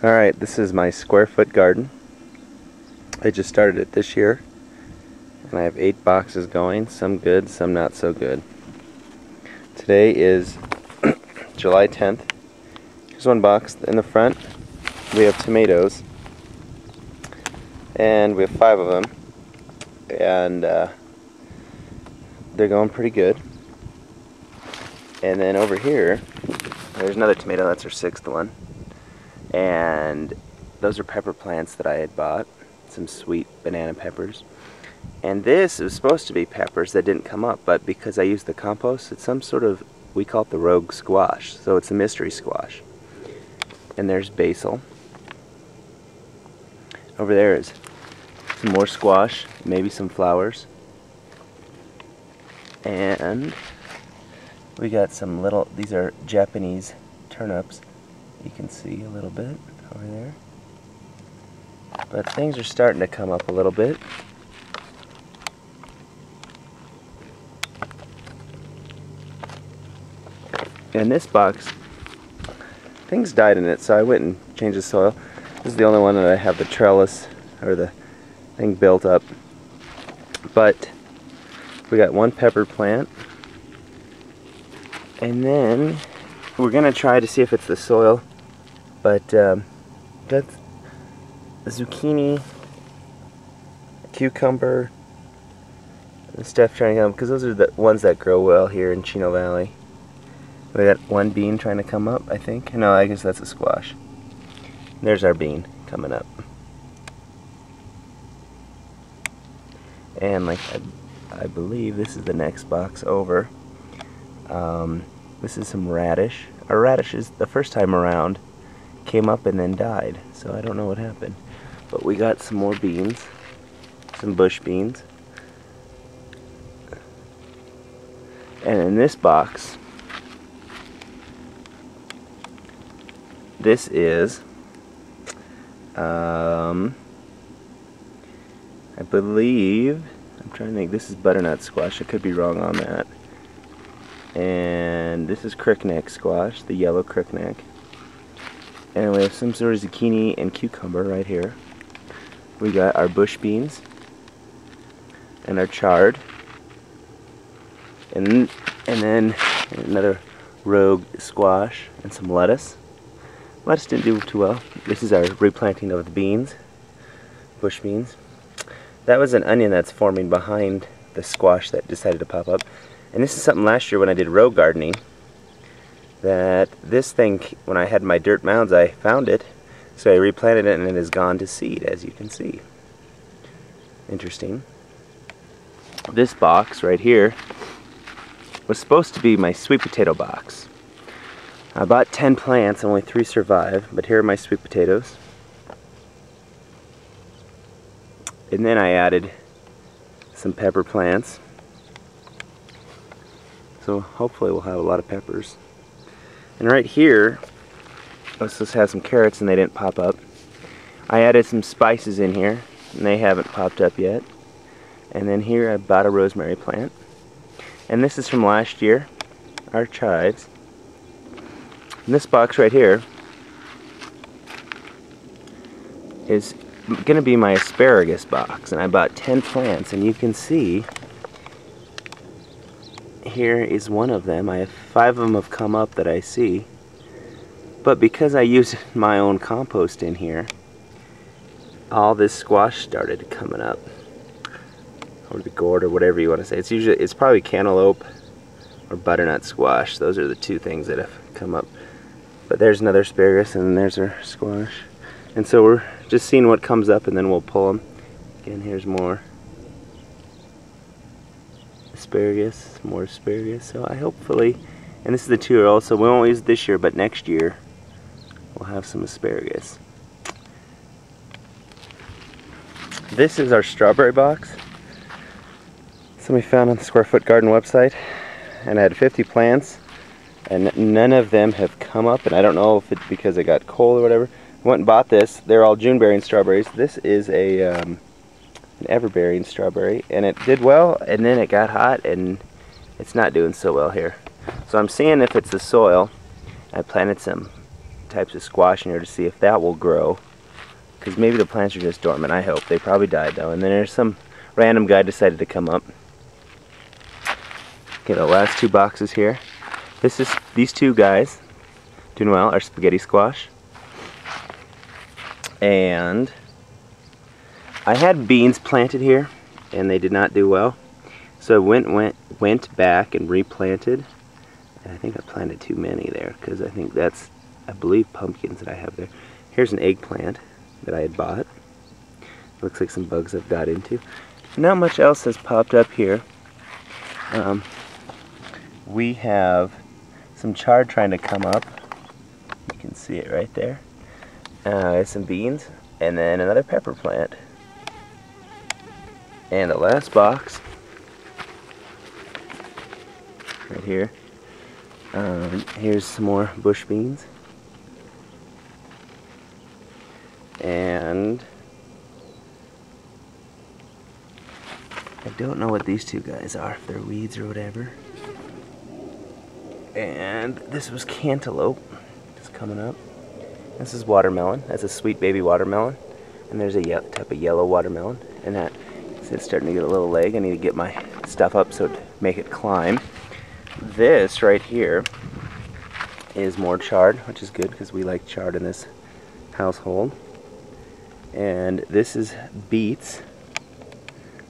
Alright, this is my square foot garden. I just started it this year, and I have 8 boxes going, some good, some not so good. Today is July 10th. Here's one box in the front. We have tomatoes, and we have 5 of them, and they're going pretty good. And then over here, there's another tomato. That's our 6th one. And those are pepper plants that I had bought, some sweet banana peppers. And this was supposed to be peppers that didn't come up, but because I used the compost, it's some sort of, we call it the rogue squash, so it's a mystery squash. And there's basil. Over there is some more squash, maybe some flowers. And we got some little, these are Japanese turnips. You can see a little bit over there. But things are starting to come up a little bit. And this box, things died in it, so I went and changed the soil. This is the only one that I have the trellis or the thing built up. But we got one pepper plant. And then we're going to try to see if it's the soil. But that's a zucchini, a cucumber, and stuff trying to come, because those are the ones that grow well here in Chino Valley. We got one bean trying to come up, I think. No, I guess that's a squash. There's our bean coming up. And like I believe this is the next box over. This is some radish. Our radishes, the first time around, came up and then died, so I don't know what happened. But we got some more beans, some bush beans. And in this box, this is, I believe, I'm trying to think, this is butternut squash. I could be wrong on that. And this is crookneck squash, the yellow crookneck. And we have some sort of zucchini and cucumber right here. We got our bush beans and our chard. And then another rogue squash and some lettuce. Lettuce didn't do too well. This is our replanting of the beans, bush beans. That was an onion that's forming behind the squash that decided to pop up. And this is something last year when I did row gardening, that this thing, when I had my dirt mounds, I found it, so I replanted it and it has gone to seed, as you can see. Interesting. This box right here was supposed to be my sweet potato box. I bought 10 plants, only 3 survived, but here are my sweet potatoes. And then I added some pepper plants. So hopefully we'll have a lot of peppers. And right here, let's just have some carrots and they didn't pop up. I added some spices in here and they haven't popped up yet. And then here I bought a rosemary plant. And this is from last year, our chives. And this box right here is going to be my asparagus box. And I bought 10 plants, and you can see here is one of them. I have 5 of them have come up that I see. But because I used my own compost in here, all this squash started coming up. Or the gourd, or whatever you want to say. It's probably cantaloupe or butternut squash. Those are the 2 things that have come up. But there's another asparagus, and then there's our squash. And so we're just seeing what comes up, and then we'll pull them. Again, here's more asparagus, more asparagus. So I hopefully, and this is the 2-year-old, so we won't use it this year, but next year we'll have some asparagus. This is our strawberry box. Somebody found on the Square Foot Garden website, and I had 50 plants, and none of them have come up, and I don't know if it's because it got cold or whatever. I went and bought this. They're all June-bearing strawberries. This is an ever-bearing strawberry, and it did well, and then it got hot, and it's not doing so well here. So I'm seeing if it's the soil. I planted some types of squash in here to see if that will grow. Because maybe the plants are just dormant, I hope. They probably died though. And then there's some random guy decided to come up. Okay, the last two boxes here. These two guys doing well are spaghetti squash. And I had beans planted here and they did not do well. So I went back and replanted. And I think I planted too many there because I think that's, I believe, pumpkins that I have there. Here's an eggplant that I had bought. Looks like some bugs I've got into. Not much else has popped up here. We have some chard trying to come up. You can see it right there. Some beans, and then another pepper plant. And the last box, right here. Here's some more bush beans. And I don't know what these two guys are, if they're weeds or whatever. And this was cantaloupe, just coming up. This is watermelon. That's a sweet baby watermelon. And there's a type of yellow watermelon. And that, it's starting to get a little leg. I need to get my stuff up so to make it climb. This right here is more chard, which is good because we like chard in this household. And this is beets,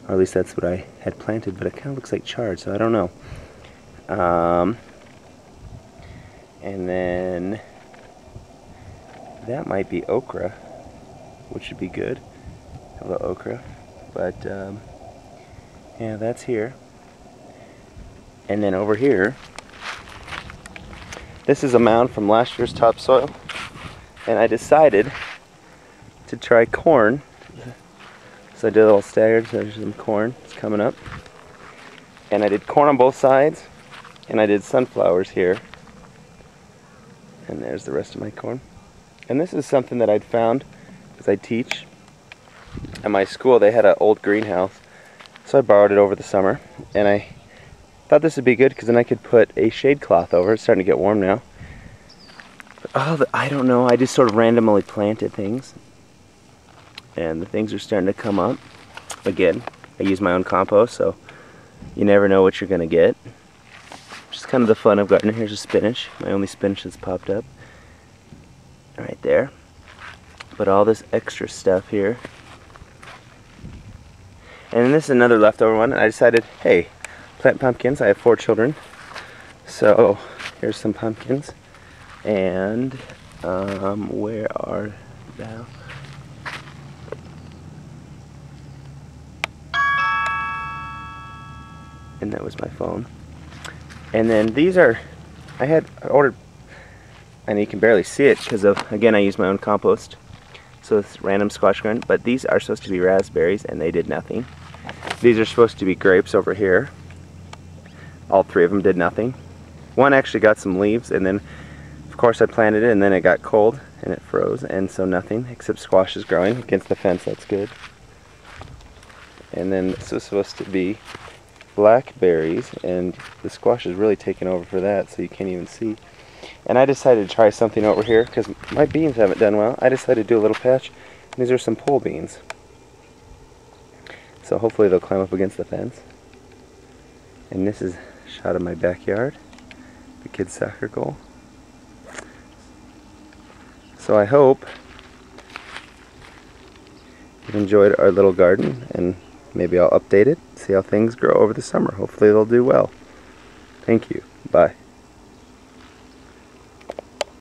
or at least that's what I had planted, but it kind of looks like chard, so I don't know. And then that might be okra, which would be good. A little okra, but yeah, that's here. And then over here, this is a mound from last year's topsoil, and I decided to try corn. So I did a little staggered, so there's some corn, it's coming up. And I did corn on both sides, and I did sunflowers here. And there's the rest of my corn. And this is something that I'd found, because I teach at my school. They had an old greenhouse, so I borrowed it over the summer. And I thought this would be good, because then I could put a shade cloth over. It's starting to get warm now. But, I don't know, I just sort of randomly planted things. And the things are starting to come up. Again, I use my own compost, so you never know what you're going to get. Just kind of the fun of gardening. Here's a spinach, my only spinach that's popped up. Right there. But all this extra stuff here. And this is another leftover one. I decided, hey, plant pumpkins. I have 4 children. So here's some pumpkins. And where are now? And that was my phone. And then these are, I ordered, and you can barely see it because of, again, I use my own compost. So it's random squash garden, but these are supposed to be raspberries and they did nothing. These are supposed to be grapes over here. All 3 of them did nothing. One actually got some leaves, and then of course I planted it and then it got cold and it froze, and so nothing except squash is growing against the fence. That's good. And then this was supposed to be blackberries, and the squash is really taking over for that, so you can't even see. And I decided to try something over here because my beans haven't done well. I decided to do a little patch. These are some pole beans, so hopefully they'll climb up against the fence. And this is a shot of my backyard, the kids' soccer goal. So I hope you've enjoyed our little garden, and maybe I'll update it, see how things grow over the summer. Hopefully they'll do well. Thank you. Bye.